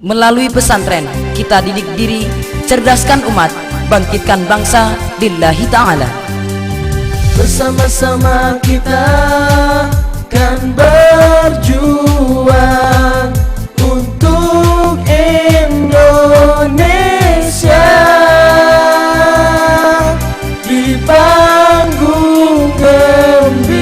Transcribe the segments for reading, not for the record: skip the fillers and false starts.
Melalui pesantren, kita didik diri, cerdaskan umat, bangkitkan bangsa lillahi ta'ala. Bersama-sama kita kan berjuang untuk Indonesia di panggung gembira.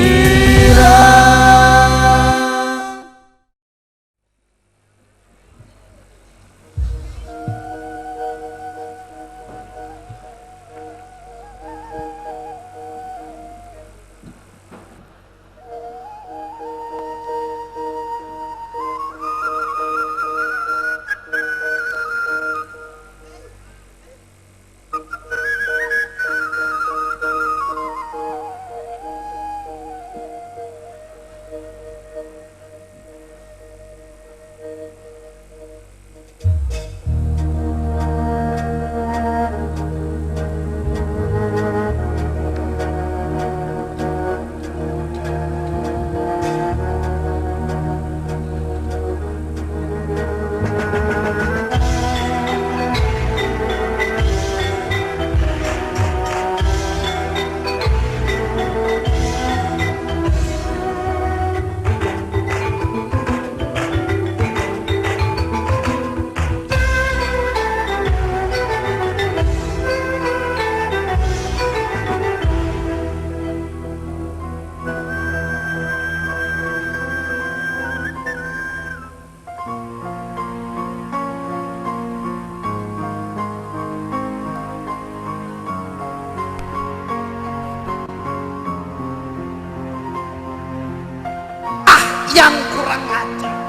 Yang kurang ajar.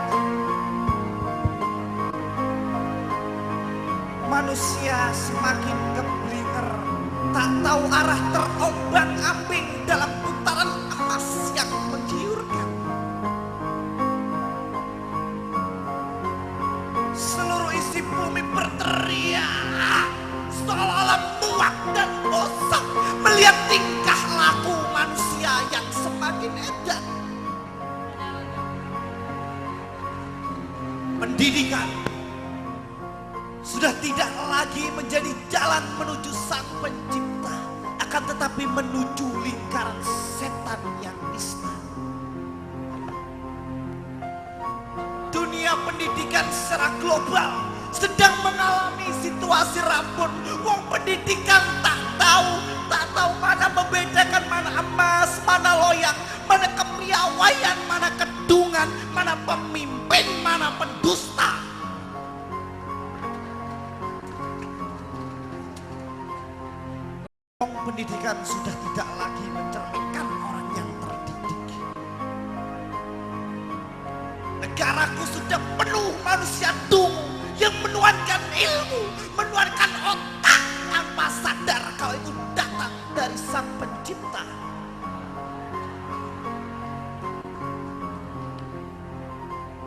Manusia semakin keblinger, tak tahu arah, terombang-ambing dalam putaran emas yang menggiurkan. Seluruh isi bumi berteriak, seolah-olah muak dan bosan melihat tingkah laku manusia yang semakin edan. Pendidikan sudah tidak lagi menjadi jalan menuju Sang Pencipta, akan tetapi menuju lingkaran setan yang nista. Dunia pendidikan secara global sedang mengalami situasi rabun. Wong pendidikan tak tahu mana membedakan mana emas, mana loyang, mana kepiawaian, mana kedungan, mana pemimpin, mana pendusta. Wong pendidikan sudah tidak lagi mencerminkan orang yang terdidik. Negaraku sudah penuh manusia dungu yang menuankan ilmu, menuankan otak tanpa sadar kalau itu datang dari Sang Pencipta.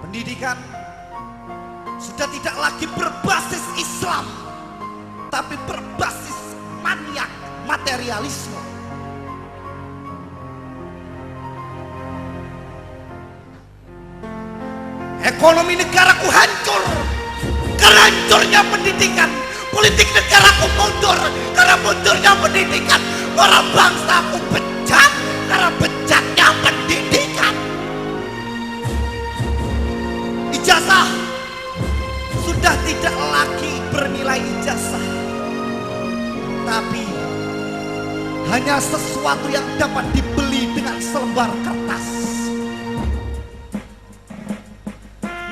Pendidikan sudah tidak lagi berbasis Islam, tapi berbasis maniak materialisme. Ekonomi negaraku hancur karena hancurnya pendidikan. Politik negaraku mundur karena mundurnya pendidikan. Orang bangsaku bejat karena bejatnya pendidikan. Ijazah sudah tidak lagi bernilai ijazah, tapi hanya sesuatu yang dapat dibeli dengan selembar kertas.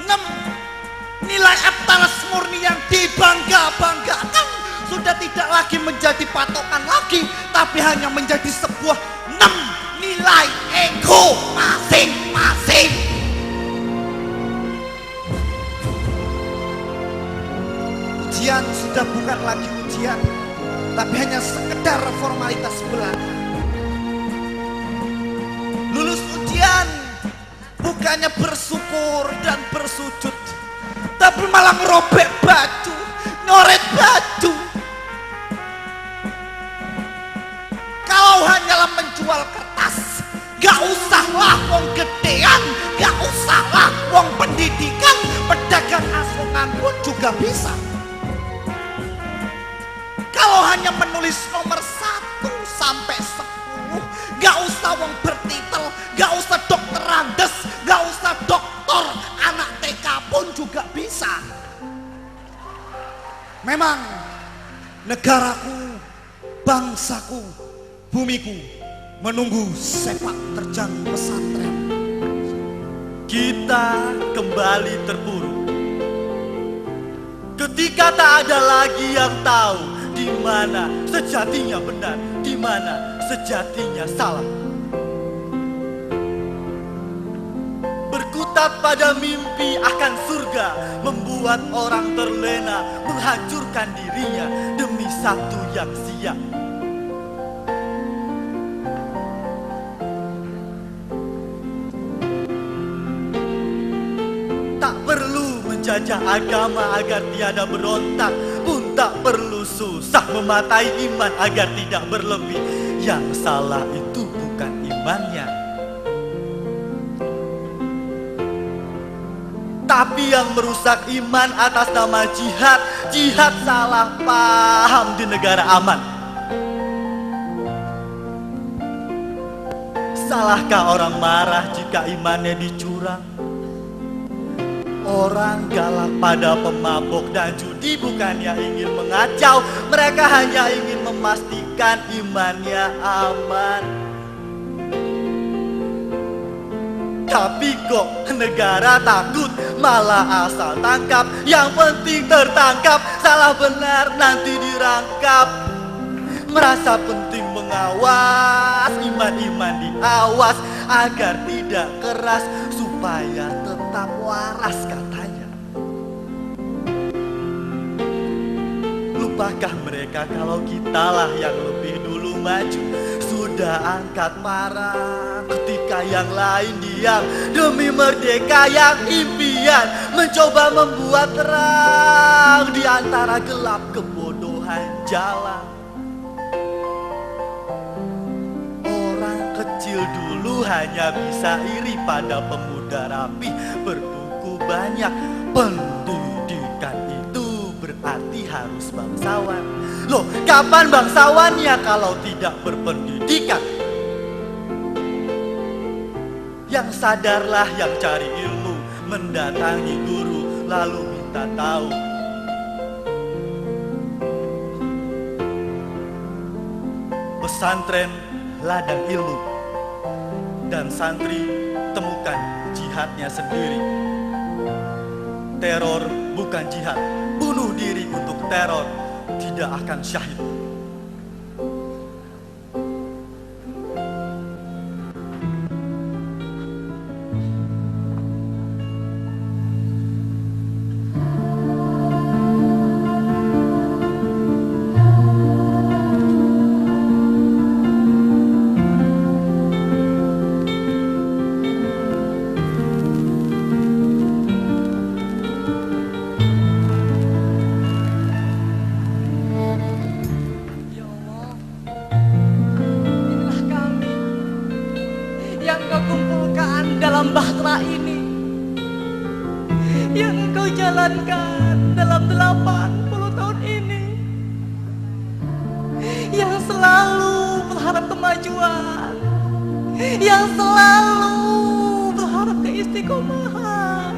6. Nilai atas murni yang dibangga-banggakan sudah tidak lagi menjadi patokan lagi, tapi hanya menjadi sebuah 6 nilai ego masing-masing. Ujian sudah bukan lagi ujian, tapi hanya sekedar formalitas belaka. Lulus ujian bukannya bersyukur dan bersujud, tapi malah ngerobek baju, nyoret baju. Kalau hanyalah menjual kertas, gak usahlah wong gedean, gak usahlah wong pendidikan, pedagang asongan pun juga bisa. Kalau hanya menulis nomor 1 sampai 10, gak usah wong bertitel, gak usah dokter Andes, gak usah dokter anak TK pun juga bisa. Memang negaraku, bangsaku, bumiku menunggu sepak terjang pesantren. Kita kembali terpuruk ketika tak ada lagi yang tahu di mana sejatinya benar, di mana sejatinya salah. Berkutat pada mimpi akan surga membuat orang terlena, menghancurkan dirinya demi satu yang sia. Tak perlu menjajah agama agar tiada berontak, pun tak perlu susah mematai iman agar tidak berlebih. Yang salah itu bukan imannya, tapi yang merusak iman atas nama jihad. Jihad salah paham di negara aman. Salahkah orang marah jika imannya dicurang? Orang galak pada pemabok dan judi bukannya ingin mengacau, mereka hanya ingin memastikan imannya aman. Tapi kok negara takut, malah asal tangkap, yang penting tertangkap, salah benar nanti dirangkap. Merasa penting mengawas, iman-iman diawas agar tidak keras, supaya tetap waras katanya. Lupakah mereka kalau kitalah yang lebih dulu maju, sudah angkat parang ketika yang lain diam, demi merdeka yang impian mencoba membuat terang di antara gelap kebodohan jalan. Orang kecil dulu hanya bisa iri pada pemuda rapi berbuku banyak. Pendidikan itu berarti harus bangsawan. Loh, kapan bangsawannya kalau tidak berpendidikan? Yang sadarlah yang cari ilmu, mendatangi guru lalu minta tahu. Pesantren ladang ilmu, dan santri temukan jihadnya sendiri. Teror bukan jihad, bunuh diri untuk teror tidak akan syahid. Bahtera ini yang engkau jalankan dalam 80 tahun ini, yang selalu berharap kemajuan, yang selalu berharap keistiqomahan.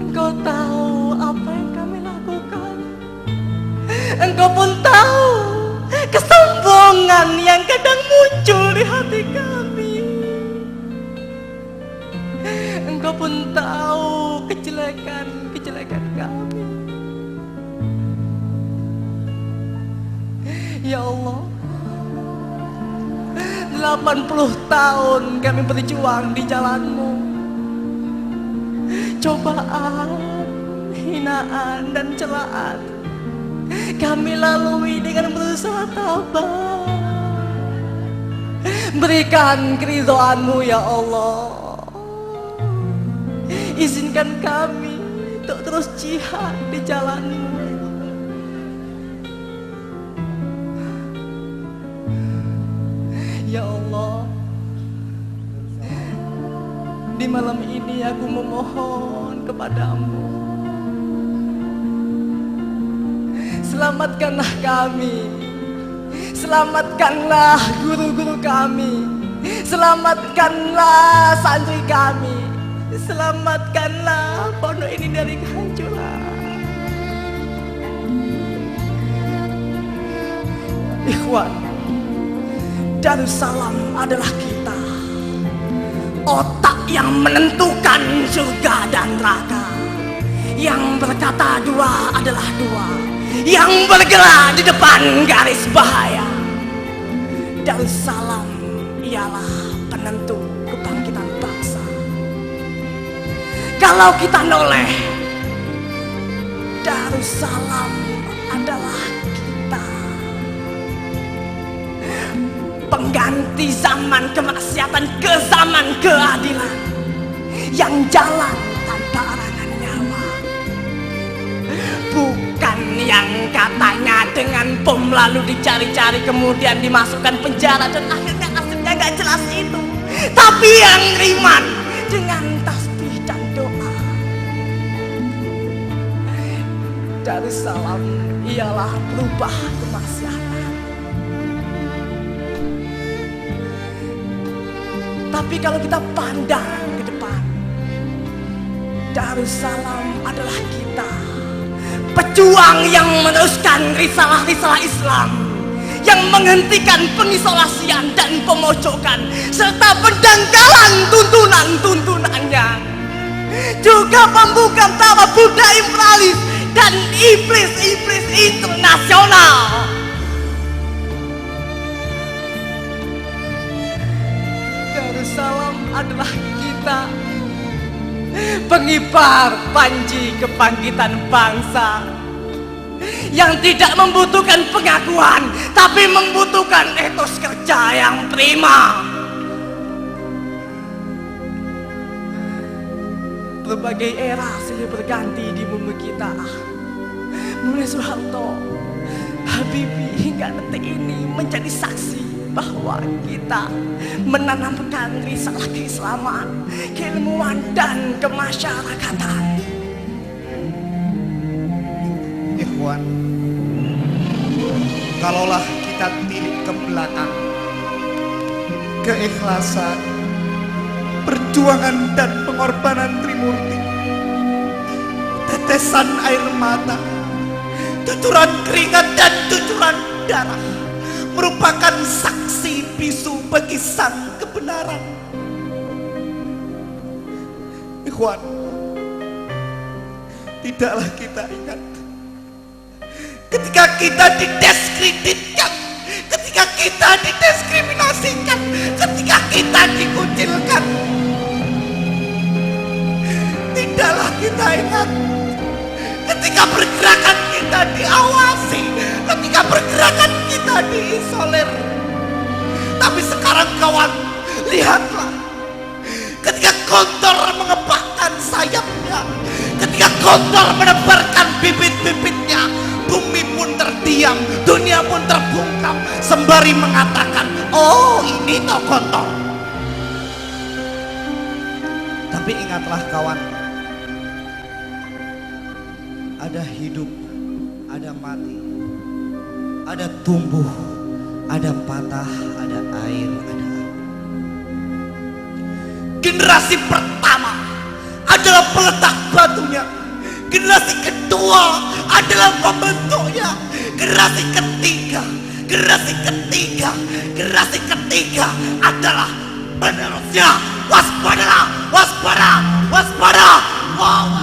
Engkau tahu apa yang kami lakukan, engkau pun tahu kesombongan yang kadang muncul di hati kami. Engkau pun tahu kejelekan kami. Ya Allah, 80 tahun kami berjuang di jalan-Mu. Cobaan, hinaan dan celaan kami lalui dengan berusaha tabah. Berikan keridhaan-Mu ya Allah. Izinkan kami untuk terus jihad di jalan-Mu. Ya Allah, Di malam ini aku memohon kepadamu, selamatkanlah kami, selamatkanlah guru-guru kami, selamatkanlah santri kami, selamatkanlah pondok ini dari kehancuran. Ikhwan, Darussalam adalah kita, otak yang menentukan surga dan neraka. Yang berkata dua adalah dua, yang bergerak di depan garis bahaya. Darussalam ialah penentu kebangkitan bangsa. Kalau kita noleh, Darussalam adalah kita, pengganti zaman kemaksiatan ke zaman keadilan, yang jalan tanpa arangan nyawa, bukan yang katanya dengan bom lalu dicari-cari kemudian dimasukkan penjara dan akhirnya nasibnya gak jelas itu, tapi yang riman dengan tasbih dan doa. Darussalam ialah berubah kemaksiatan. Tapi kalau kita pandang ke depan, Darussalam adalah kita, pejuang yang meneruskan risalah-risalah Islam, yang menghentikan pengisolasian dan pemojokan serta pendangkalan tuntunan-tuntunannya, juga membuka tawa budaya imperialis dan iblis-iblis internasional. Darussalam adalah kita, pengibar panji kebangkitan bangsa, yang tidak membutuhkan pengakuan tapi membutuhkan etos kerja yang prima. Berbagai era silih berganti di bumi kita, mulai Soeharto, Habibie hingga detik ini menjadi saksi bahwa kita menanamkan risalah keislaman, keilmuan dan kemasyarakatan. Ikhwan, kalaulah kita tilik ke belakang, keikhlasan, perjuangan dan pengorbanan Trimurti, tetesan air mata, cucuran keringat dan cucuran darah merupakan saksi bisu bagi sang kebenaran. Ikhwan, tidaklah kita ingat ketika kita didiskreditkan, ketika kita didiskriminasikan, ketika kita dikucilkan. Tidaklah kita ingat ketika pergerakan kita diawasi, ketika pergerakan kita diisolir. Tapi sekarang kawan, lihatlah, ketika Gondor mengepakkan sayapnya, ketika Gondor menebarkan bibit-bibitnya, bumi pun terdiam, dunia pun terbungkam sembari mengatakan, oh ini toh Gondor. Tapi ingatlah kawan, ada hidup, ada mati, ada tumbuh, ada patah, ada air, ada api. Generasi pertama adalah peletak batunya, generasi kedua adalah pembentuknya, generasi ketiga adalah penerusnya. Waspada, waspada, waspada. Wow.